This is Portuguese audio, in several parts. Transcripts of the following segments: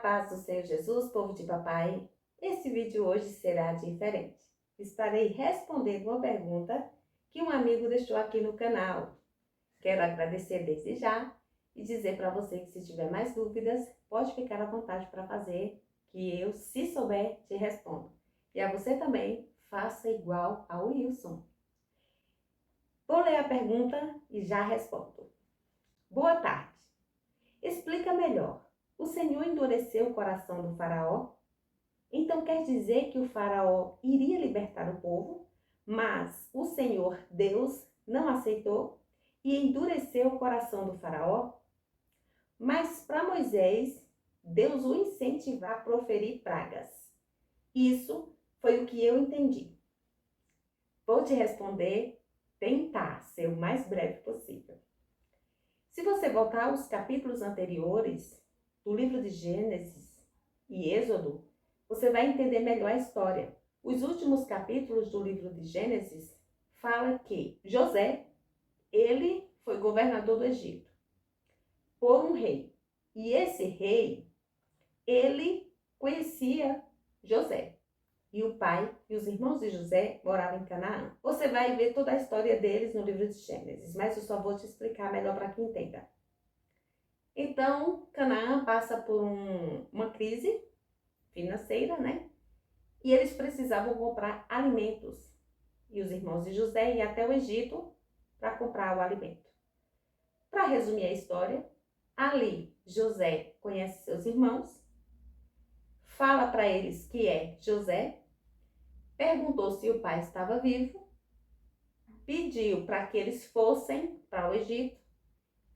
paz do Senhor Jesus, povo de papai. Esse vídeo hoje será diferente. Estarei respondendo uma pergunta que um amigo deixou aqui no canal. Quero agradecer desde já e dizer para você que se tiver mais dúvidas, pode ficar à vontade para fazer, que eu, se souber, te respondo. E a você também, faça igual ao Wilson. Vou ler a pergunta e já respondo. Boa tarde. Explica melhor. O Senhor endureceu o coração do faraó? Então quer dizer que o faraó iria libertar o povo, mas o Senhor Deus não aceitou e endureceu o coração do faraó? Mas para Moisés, Deus o incentivou a proferir pragas. Isso foi o que eu entendi. Vou te responder, tentar ser o mais breve possível. Se você voltar aos capítulos anteriores do livro de Gênesis e Êxodo, você vai entender melhor a história. Os últimos capítulos do livro de Gênesis falam que José, ele foi governador do Egito por um rei. E esse rei, ele conhecia José. E o pai e os irmãos de José moravam em Canaã. Você vai ver toda a história deles no livro de Gênesis, mas eu só vou te explicar melhor para que entenda. Então, Canaã passa por uma crise financeira, né? E eles precisavam comprar alimentos. E os irmãos de José iam até o Egito para comprar o alimento. Para resumir a história, ali José conhece seus irmãos, fala para eles que é José, perguntou se o pai estava vivo, pediu para que eles fossem para o Egito,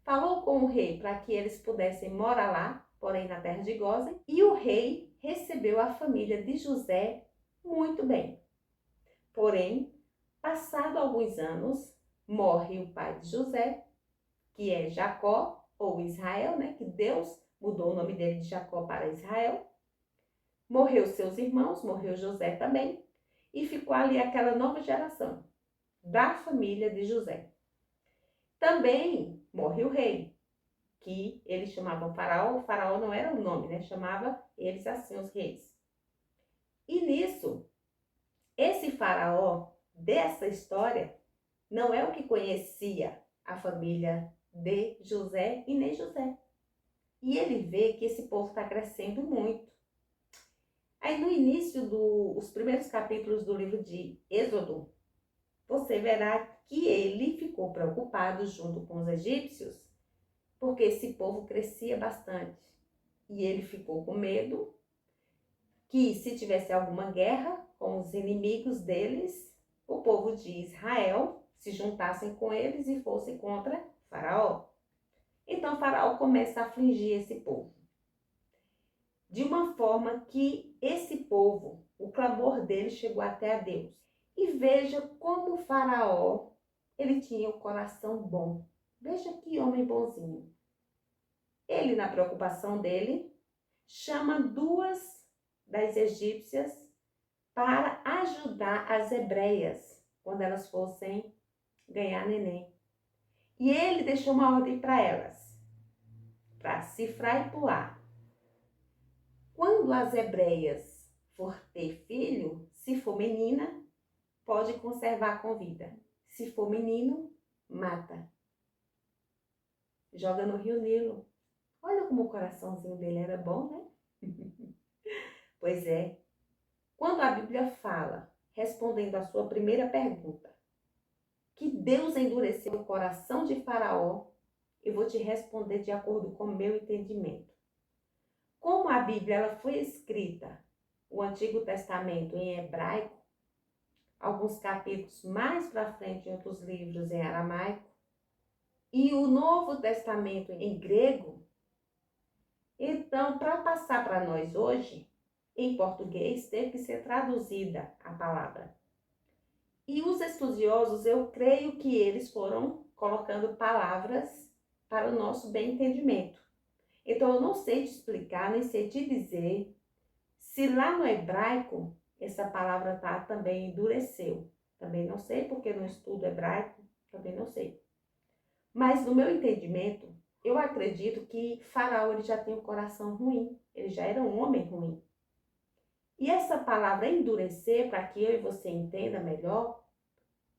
falou com o rei para que eles pudessem morar lá, porém na terra de Gósen, e o rei recebeu a família de José muito bem. Porém, passado alguns anos, morre o pai de José, que é Jacó, ou Israel, né? Que Deus mudou o nome dele de Jacó para Israel. Morreu seus irmãos, morreu José também, e ficou ali aquela nova geração da família de José. Também morre o rei, que eles chamavam faraó. O faraó não era o nome, né? Chamava eles assim, os reis. E nisso, esse faraó dessa história não é o que conhecia a família de José e nem José. E ele vê que esse povo está crescendo muito. Aí no início dos primeiros capítulos do livro de Êxodo, você verá que ele ficou preocupado junto com os egípcios, porque esse povo crescia bastante. E ele ficou com medo que se tivesse alguma guerra com os inimigos deles, o povo de Israel se juntassem com eles e fossem contra Faraó. Então Faraó começa a afligir esse povo. De uma forma que esse povo, o clamor dele chegou até a Deus. E veja como o Faraó, ele tinha o coração bom. Veja que homem bonzinho. Ele, na preocupação dele, chama duas das egípcias para ajudar as hebreias quando elas fossem ganhar neném. E ele deixou uma ordem para elas, para cifrar e pular. Quando as hebreias for ter filho, se for menina, pode conservar com vida. Se for menino, mata. Joga no rio Nilo. Olha como o coraçãozinho dele era bom, né? Pois é. Quando a Bíblia fala, respondendo à sua primeira pergunta, que Deus endureceu o coração de Faraó, eu vou te responder de acordo com o meu entendimento. Como a Bíblia ela foi escrita, o Antigo Testamento em hebraico, alguns capítulos mais para frente em outros livros em aramaico, e o Novo Testamento em grego, então, para passar para nós hoje, em português, teve que ser traduzida a palavra. E os estudiosos, eu creio que eles foram colocando palavras para o nosso bem entendimento. Então, eu não sei te explicar, nem sei te dizer se lá no hebraico essa palavra tá também endureceu. Também não sei, porque não estudo hebraico, também não sei. Mas no meu entendimento, Eu acredito que Faraó ele já tem um coração ruim, ele já era um homem ruim. E essa palavra endurecer, para que eu e você entenda melhor,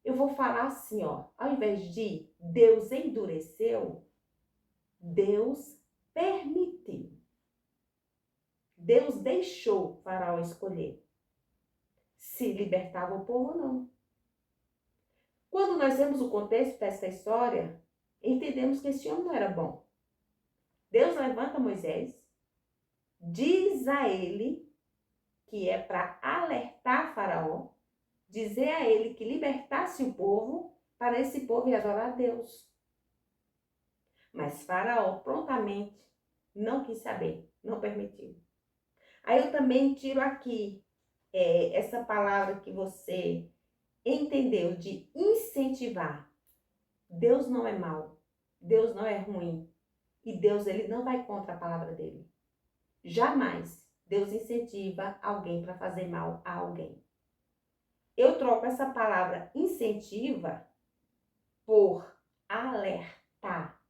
eu vou falar assim, ó, ao invés de Deus endureceu, Deus permitiu. Deus deixou Faraó escolher se libertava o povo ou não. Quando nós vemos o contexto dessa história, entendemos que esse homem não era bom. Deus levanta Moisés, diz a ele que é para alertar Faraó, dizer a ele que libertasse o povo para esse povo ir adorar a Deus. Mas Faraó prontamente não quis saber, não permitiu. Aí eu também tiro aqui essa palavra que você entendeu de incentivar. Deus não é mau, Deus não é ruim e Deus ele não vai contra a palavra dele. Jamais Deus incentiva alguém para fazer mal a alguém. Eu troco essa palavra incentiva por alertar.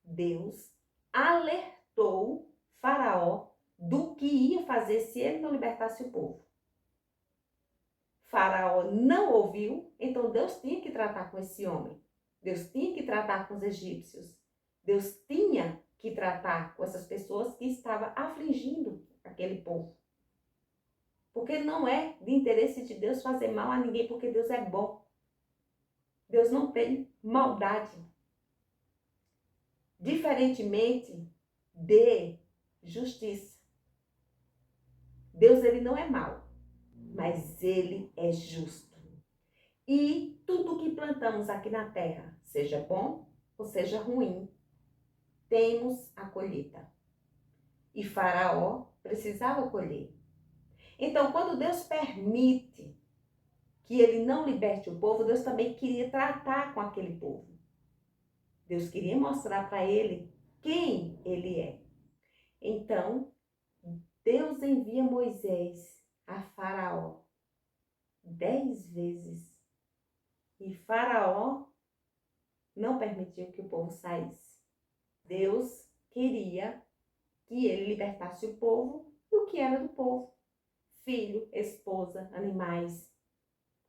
Deus alertou Faraó do que ia fazer se ele não libertasse o povo. Faraó não ouviu, então Deus tinha que tratar com esse homem. Deus tinha que tratar com os egípcios. Deus tinha que tratar com essas pessoas que estavam afligindo aquele povo. Porque não é de interesse de Deus fazer mal a ninguém, porque Deus é bom. Deus não tem maldade. Diferentemente de justiça. Deus ele não é mau, mas ele é justo. E tudo que plantamos aqui na terra, seja bom ou seja ruim, temos a colheita. E Faraó precisava colher. Então, quando Deus permite que ele não liberte o povo, Deus também queria tratar com aquele povo. Deus queria mostrar para ele quem ele é. Então, Deus envia Moisés a Faraó 10 vezes. E Faraó não permitiu que o povo saísse. Deus queria que ele libertasse o povo e o que era do povo. Filho, esposa, animais.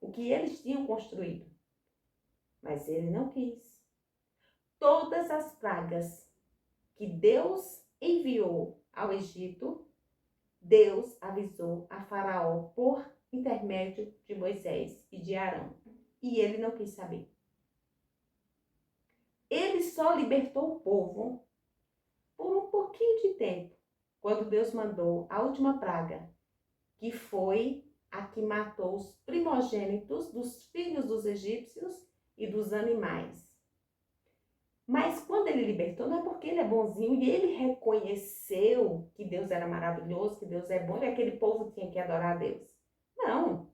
O que eles tinham construído. Mas ele não quis. Todas as pragas que Deus enviou ao Egito, Deus avisou a Faraó por intermédio de Moisés e de Arão. E ele não quis saber. Ele só libertou o povo por um pouquinho de tempo, quando Deus mandou a última praga, que foi a que matou os primogênitos dos filhos dos egípcios e dos animais. Mas quando ele libertou, não é porque ele é bonzinho e ele reconheceu que Deus era maravilhoso, que Deus é bom e aquele povo tinha que adorar a Deus. Não.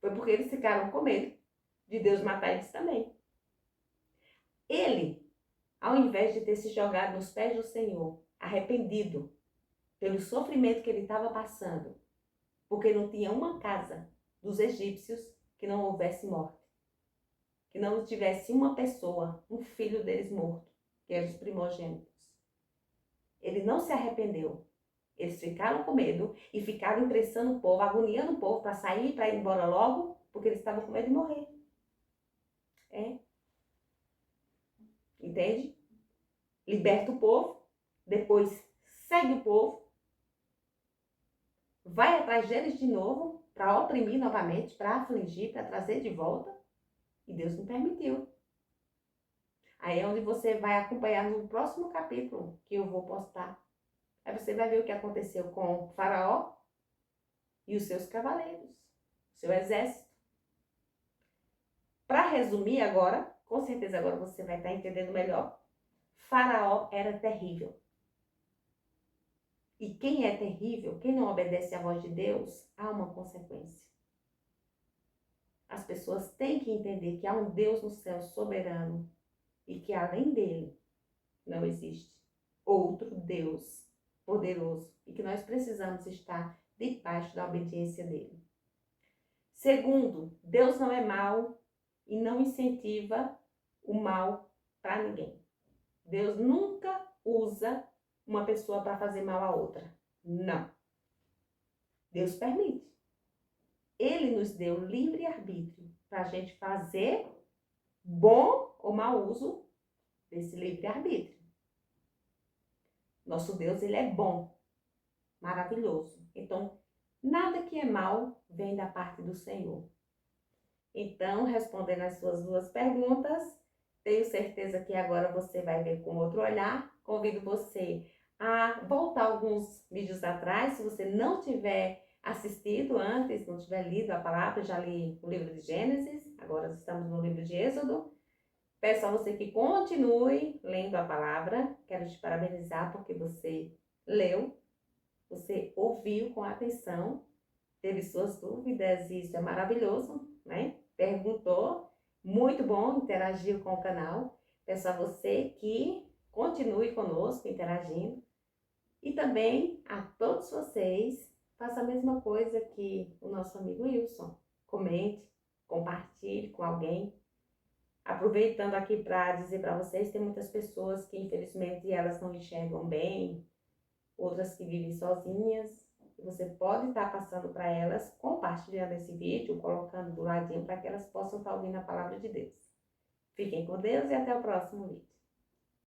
Foi porque eles ficaram com medo de Deus matar eles também. Ele, ao invés de ter se jogado nos pés do Senhor, arrependido pelo sofrimento que ele estava passando, porque não tinha uma casa dos egípcios que não houvesse morte. Que não tivesse uma pessoa, um filho deles morto, que eram os primogênitos. Ele não se arrependeu. Eles ficaram com medo e ficaram impressando o povo, agoniando o povo para sair, para ir embora logo, porque eles estavam com medo de morrer. Entende? Liberta o povo, depois segue o povo, vai atrás deles de novo, para oprimir novamente, para afligir, para trazer de volta. E Deus não permitiu. Aí é onde você vai acompanhar no próximo capítulo que eu vou postar. Aí você vai ver o que aconteceu com o Faraó e os seus cavaleiros, seu exército. Para resumir agora, com certeza agora você vai estar entendendo melhor, Faraó era terrível. E quem é terrível, quem não obedece à voz de Deus, há uma consequência. As pessoas têm que entender que há um Deus no céu soberano e que além dele não existe outro Deus poderoso e que nós precisamos estar debaixo da obediência dele. Segundo, Deus não é mau e não incentiva o mal para ninguém. Deus nunca usa uma pessoa para fazer mal a outra. Não. Deus permite. Ele nos deu livre-arbítrio para a gente fazer bom ou mau uso desse livre-arbítrio. Nosso Deus, ele é bom, maravilhoso. Então, nada que é mal vem da parte do Senhor. Então, respondendo as suas duas perguntas, tenho certeza que agora você vai ver com outro olhar. Convido você a voltar alguns vídeos atrás, se você não tiver assistido antes, não tiver lido a palavra, já li o livro de Gênesis, agora estamos no livro de Êxodo. Peço a você que continue lendo a palavra. Quero te parabenizar porque você leu, você ouviu com atenção, teve suas dúvidas e isso é maravilhoso, né? Perguntou, muito bom, interagiu com o canal. Peço a você que continue conosco interagindo e também a todos vocês, faça a mesma coisa que o nosso amigo Wilson. Comente, compartilhe com alguém. Aproveitando aqui para dizer para vocês, tem muitas pessoas que infelizmente elas não enxergam bem, outras que vivem sozinhas. Você pode estar passando para elas, compartilhando esse vídeo, colocando do ladinho para que elas possam estar ouvindo a palavra de Deus. Fiquem com Deus e até o próximo vídeo.